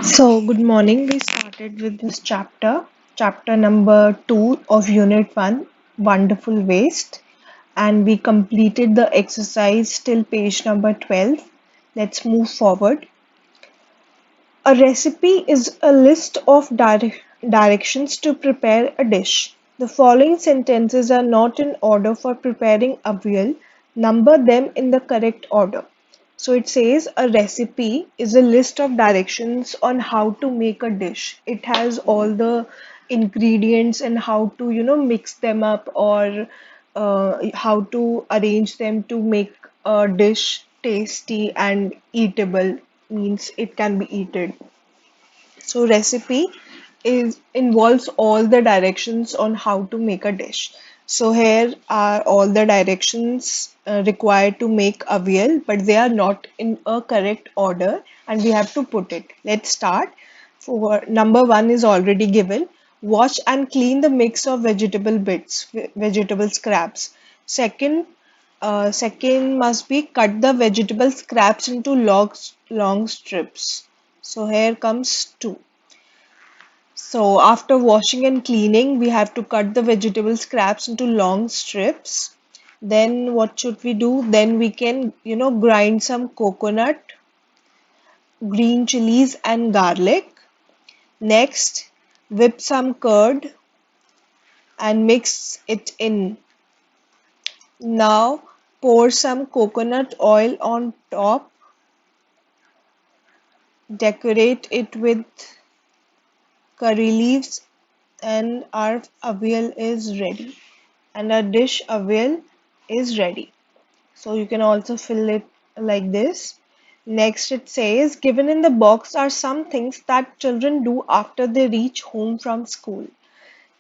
So, good morning. We started with this chapter number 2 of Unit 1, Wonderful Waste, and we completed the exercise till page number 12. Let's move forward. A recipe is a list of directions to prepare a dish. The following sentences are not in order for preparing a meal. Number them in the correct order. So it says a recipe is a list of directions on how to make a dish. It has all the ingredients and how to, mix them up or how to arrange them to make a dish tasty and eatable, means it can be eaten. So recipe is involves all the directions on how to make a dish. So here are all the directions required to make a veal, but they are not in a correct order and we have to put it. Let's start. For number one is already given. Wash and clean the mix of vegetable bits, vegetable scraps. Second, second must be cut the vegetable scraps into long strips. So here comes two. So after washing and cleaning, we have to cut the vegetable scraps into long strips. Then what should we do? Then we can, grind some coconut, green chilies and garlic. Next, whip some curd and mix it in. Now pour some coconut oil on top. Decorate it with curry leaves and our avial is ready. And our dish avial is ready. So you can also fill it like this. Next, it says, given in the box are some things that children do after they reach home from school.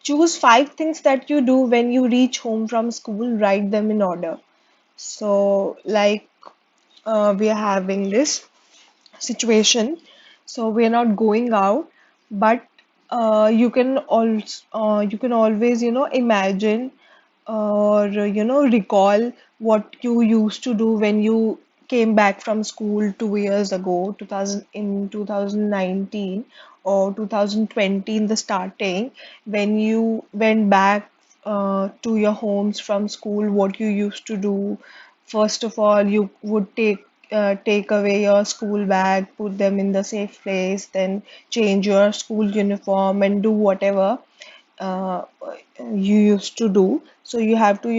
Choose five things that you do when you reach home from school, write them in order. So, like we are having this situation, so we are not going out, but you can always imagine or recall what you used to do when you came back from school 2 years ago, 2000 in 2019 or 2020 in the starting, when you went back to your homes from school. What you used to do, first of all, you would take away your school bag, put them in the safe place, then change your school uniform and do whatever uh, you used to do. So you have to,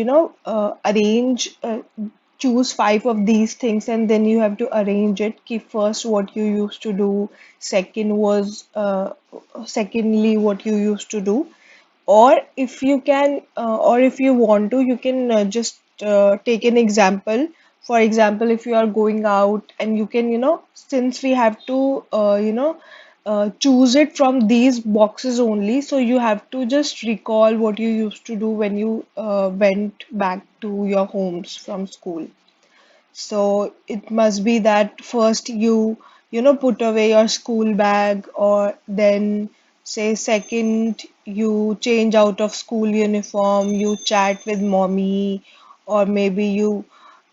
choose five of these things and then you have to arrange it. Keep first what you used to do, second was, secondly, what you used to do, or if you can or if you want to, you can just take an example. For example, if you are going out and you can, since we have to choose it from these boxes only, so you have to just recall what you used to do when you went back to your homes from school. So it must be that first you, put away your school bag, or then say second you change out of school uniform, you chat with mommy, or maybe you,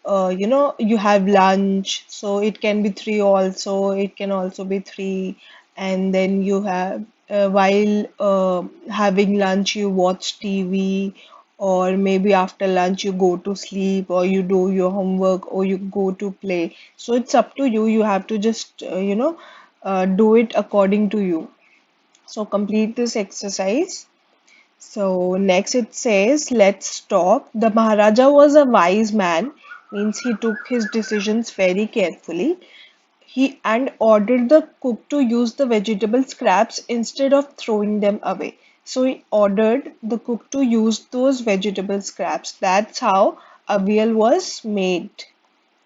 you have lunch. So it can be three also, it can also be three. And then you have, while having lunch, you watch TV, or maybe after lunch you go to sleep, or you do your homework, or you go to play. So it's up to you. You have to just, do it according to you. So complete this exercise. So next it says, let's stop. The Maharaja was a wise man, means he took his decisions very carefully. He and ordered the cook to use the vegetable scraps instead of throwing them away. So he ordered the cook to use those vegetable scraps. That's how avial was made,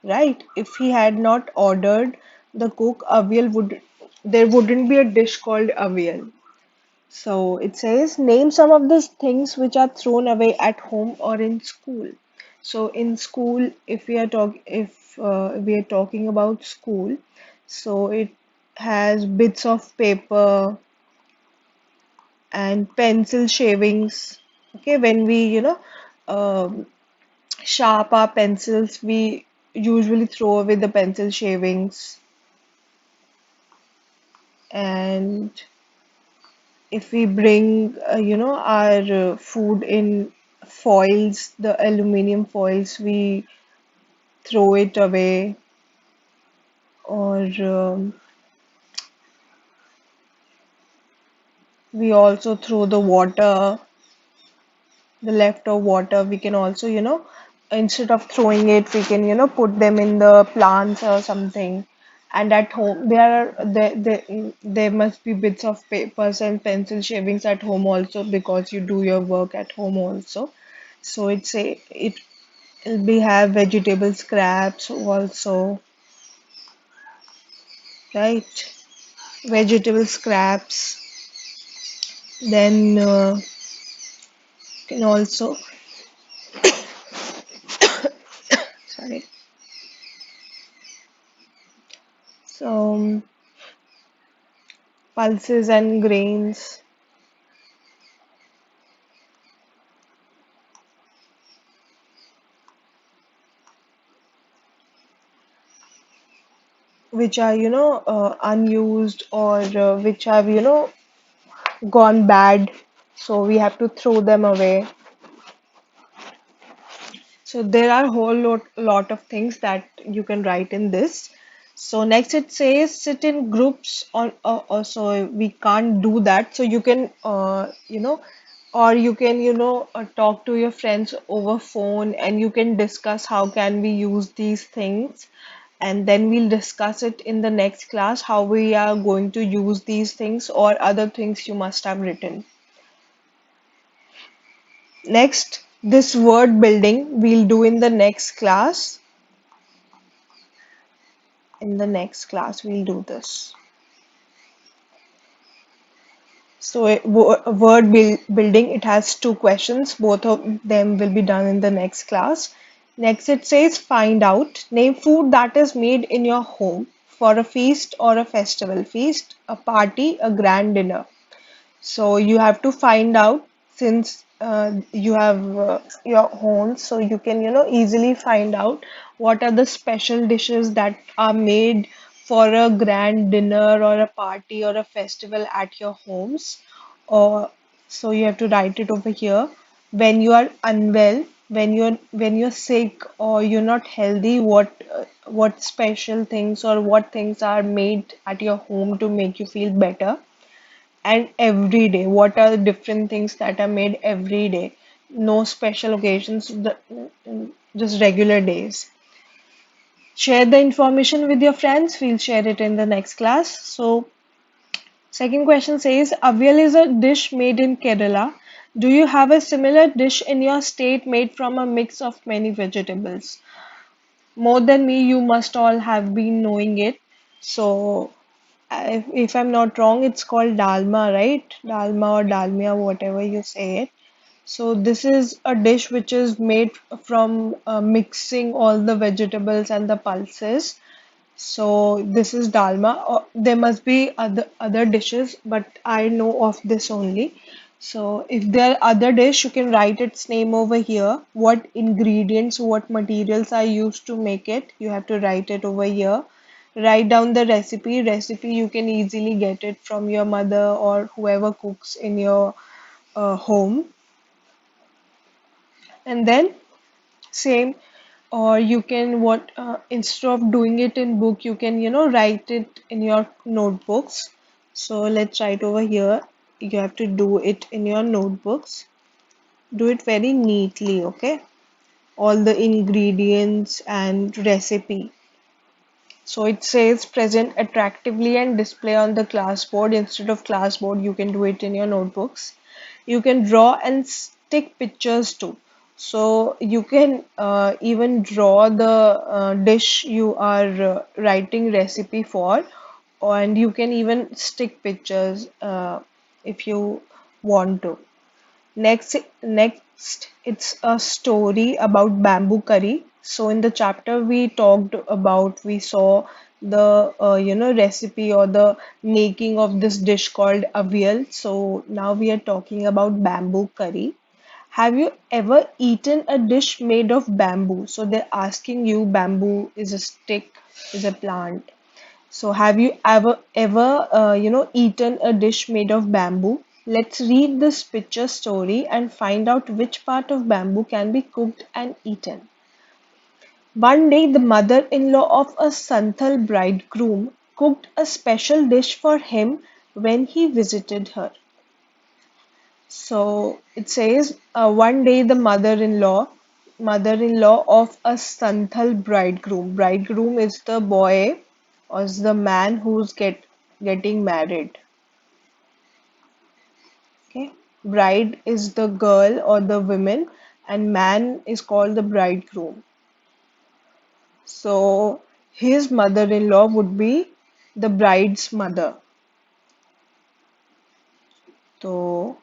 right? If he had not ordered the cook, avial would there wouldn't be a dish called avial. So it says, name some of the things which are thrown away at home or in school. So in school, if we are talking about school, so it has bits of paper and pencil shavings. Okay, when we, um, sharp our pencils, we usually throw away the pencil shavings. And if we bring, our food in foils, the aluminum foils, we throw it away, or we also throw the water, the leftover water. We can also, instead of throwing it, we can, put them in the plants or something. And at home, there must be bits of papers and pencil shavings at home also, because you do your work at home also. So it'll be have vegetable scraps also, right? Vegetable scraps. Then can also, sorry. So pulses and grains, which are, unused, or which have, gone bad. So we have to throw them away. So there are a lot of things that you can write in this. So next it says sit in groups on, so we can't do that. So you can, or you can, talk to your friends over phone, and you can discuss how can we use these things. And then we'll discuss it in the next class, how we are going to use these things or other things you must have written. Next, this word building we'll do in the next class. In the next class, we'll do this. So, building, it has two questions. Both of them will be done in the next class. Next, it says find out. Name food that is made in your home for a feast or a festival. Feast, a party, a grand dinner. So you have to find out, since you have your own, so you can, easily find out what are the special dishes that are made for a grand dinner or a party or a festival at your homes. Or so you have to write it over here. When you are unwell, when you're sick or you're not healthy, what special things or what things are made at your home to make you feel better. And every day, what are the different things that are made every day? No special occasions, just regular days. Share the information with your friends. We'll share it in the next class. So, second question says, Avial is a dish made in Kerala. Do you have a similar dish in your state made from a mix of many vegetables? More than me, you must all have been knowing it. So, if I'm not wrong, it's called dalma, right? Dalma or dalmia, whatever you say it. So this is a dish which is made from mixing all the vegetables and the pulses. So this is dalma. There must be other dishes, but I know of this only. So if there are other dish, you can write its name over here. What ingredients, what materials are used to make it. You have to write it over here. Write down the recipe. Recipe you can easily get it from your mother or whoever cooks in your home. And then same, or you can what instead of doing it in book, you can write it in your notebooks. So let's write over here. You have to do it in your notebooks. Do it very neatly, okay? All the ingredients and recipe. So it says present attractively and display on the classboard. Instead of classboard, you can do it in your notebooks. You can draw and stick pictures too. So you can even draw the dish you are writing recipe for, and you can even stick pictures if you want to. Next, it's a story about bamboo curry. So in the chapter we saw the recipe or the making of this dish called avial. So now we are talking about bamboo curry. Have you ever eaten a dish made of bamboo? So they're asking you, bamboo is a stick, is a plant. So have you ever eaten a dish made of bamboo? Let's read this picture story and find out which part of bamboo can be cooked and eaten. One day the mother-in-law of a Santhal bridegroom cooked a special dish for him when he visited her. So it says, one day the mother-in-law of a Santhal bridegroom. Bridegroom is the boy or is the man who's getting married. Okay, bride is the girl or the woman, and man is called the bridegroom. So his mother-in-law would be the bride's mother. So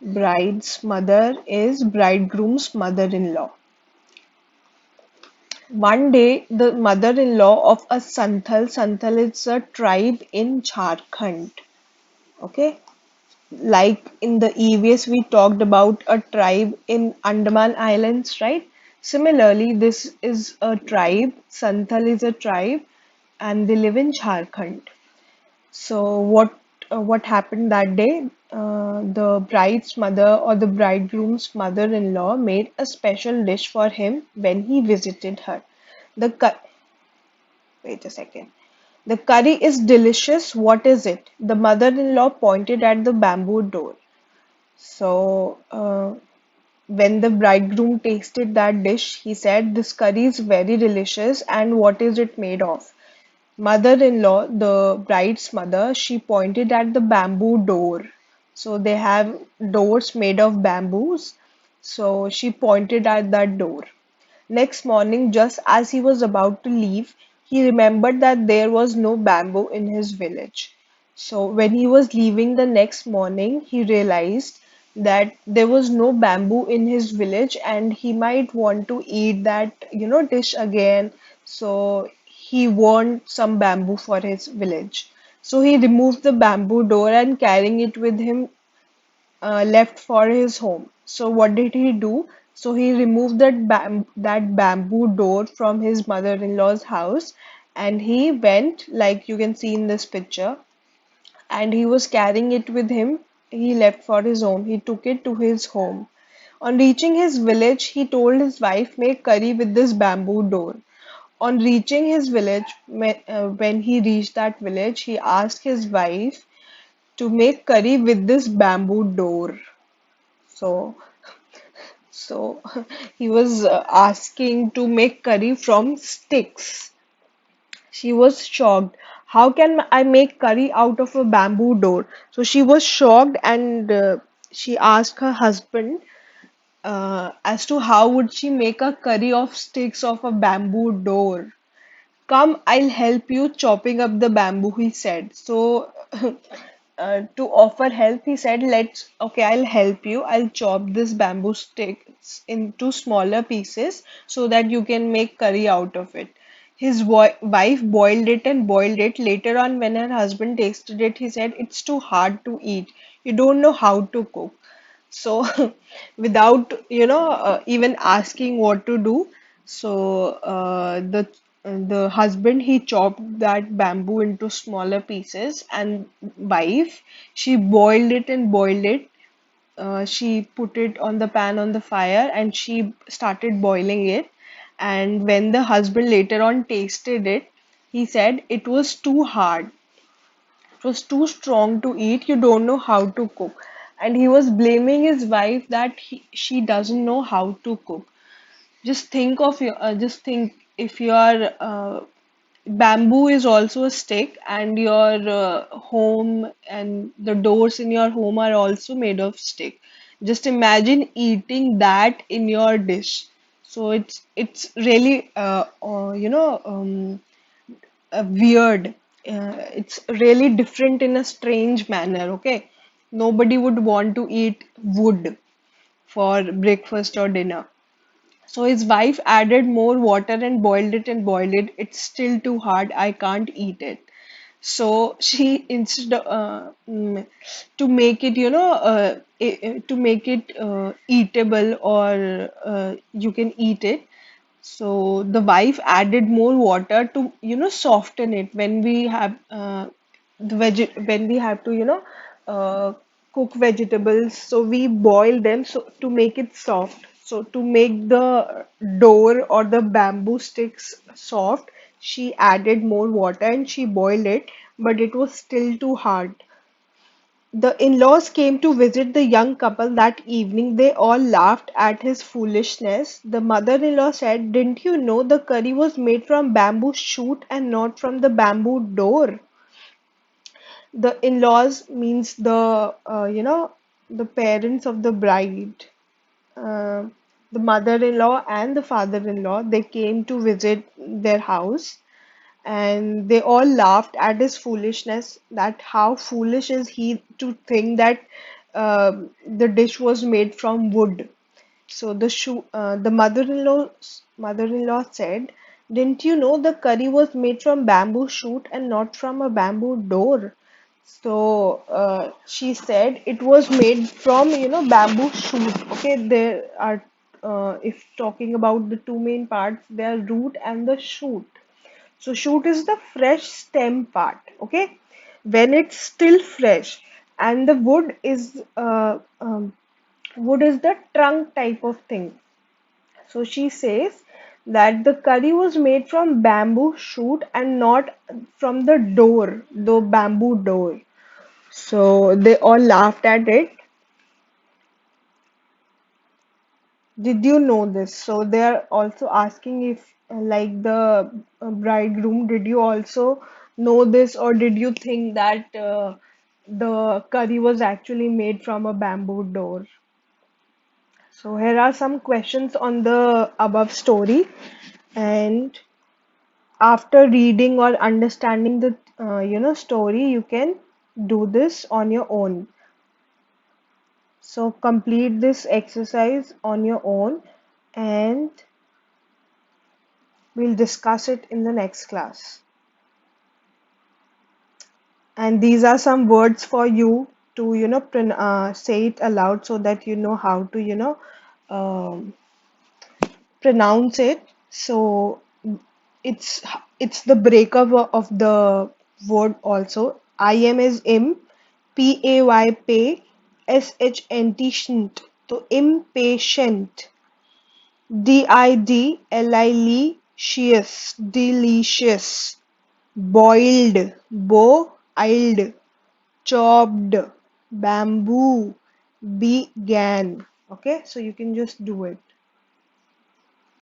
bride's mother is bridegroom's mother-in-law. One day, the mother-in-law of a Santhal is a tribe in Jharkhand. Okay, like in the EVS, we talked about a tribe in Andaman Islands, right? Similarly, this is a tribe, Santhal is a tribe, and they live in Jharkhand. So what happened that day? The bride's mother or the bridegroom's mother-in-law made a special dish for him when he visited her. The cu- Wait a second. The curry is delicious. What is it? The mother-in-law pointed at the bamboo door. So when the bridegroom tasted that dish, he said, "This curry is very delicious. And what is it made of?" Mother-in-law, the bride's mother, she pointed at the bamboo door. So they have doors made of bamboos. So she pointed at that door. Next morning, just as he was about to leave, he remembered that there was no bamboo in his village. So when he was leaving the next morning, he realized that there was no bamboo in his village and he might want to eat that, dish again. So he want some bamboo for his village. So he removed the bamboo door and carrying it with him left for his home. So what did he do? So he removed that bamboo door from his mother-in-law's house and he went, like you can see in this picture, and he was carrying it with him. He left for his home. He took it to his home. On reaching his village, he told his wife, make curry with this bamboo door. On reaching his village, when he reached that village, he asked his wife to make curry with this bamboo door. So So he was asking to make curry from sticks. She was shocked. How can I make curry out of a bamboo door? So she was shocked and she asked her husband as to how would she make a curry of sticks of a bamboo door. Come, I'll help you chopping up the bamboo, he said. So, to offer help, he said, okay, I'll help you. I'll chop this bamboo sticks into smaller pieces so that you can make curry out of it. His wife boiled it and boiled it. Later on, when her husband tasted it, he said, it's too hard to eat. You don't know how to cook. So without even asking what to do, so the husband he chopped that bamboo into smaller pieces, and wife, she boiled it and boiled it. She put it on the pan on the fire and she started boiling it, and when the husband later on tasted it, he said it was too hard, it was too strong to eat. You don't know how to cook. And he was blaming his wife that she doesn't know how to cook. Just think if your bamboo is also a stick and your home and the doors in your home are also made of stick. Just imagine eating that in your dish. So it's really weird. It's really different in a strange manner, okay? Nobody would want to eat wood for breakfast or dinner. So his wife added more water and boiled it and boiled it. It's still too hard. I can't eat it. So she instead to make it, to make it eatable or you can eat it, So the wife added more water to, soften it when we have when we have to, uh, cook vegetables. So we boil them so to make it soft. So to make the dough or the bamboo sticks soft, she added more water and she boiled it, but it was still too hard. The in-laws came to visit the young couple that evening. They all laughed at his foolishness. The mother-in-law said, "Didn't you know the curry was made from bamboo shoot and not from the bamboo door?" The in-laws means the parents of the bride. Uh, the mother-in-law and the father-in-law, they came to visit their house, and they all laughed at his foolishness, that how foolish is he to think that the dish was made from wood. So the mother-in-law said, "Didn't you know the curry was made from bamboo shoot and not from a bamboo door?" So she said it was made from, bamboo shoot. Okay, there are, if talking about the two main parts, they are root and the shoot. So shoot is the fresh stem part, okay, when it's still fresh, and the wood is the trunk type of thing. So she says that the curry was made from bamboo shoot and not from the bamboo door. So they all laughed at it. Did you know this? So they are also asking if, like the bridegroom, did you also know this, or did you think that the curry was actually made from a bamboo door? So here are some questions on the above story, and after reading or understanding the story, you can do this on your own. So complete this exercise on your own, and we'll discuss it in the next class. And these are some words for you to, say it aloud so that you know how to, um, pronounce it. So it's it's the breakup of the word also. I am is im, pay pay, shnt shnt. So impatient. Delicious, delicious. Boiled, boiled, chopped, bamboo, began. Okay, so you can just do it.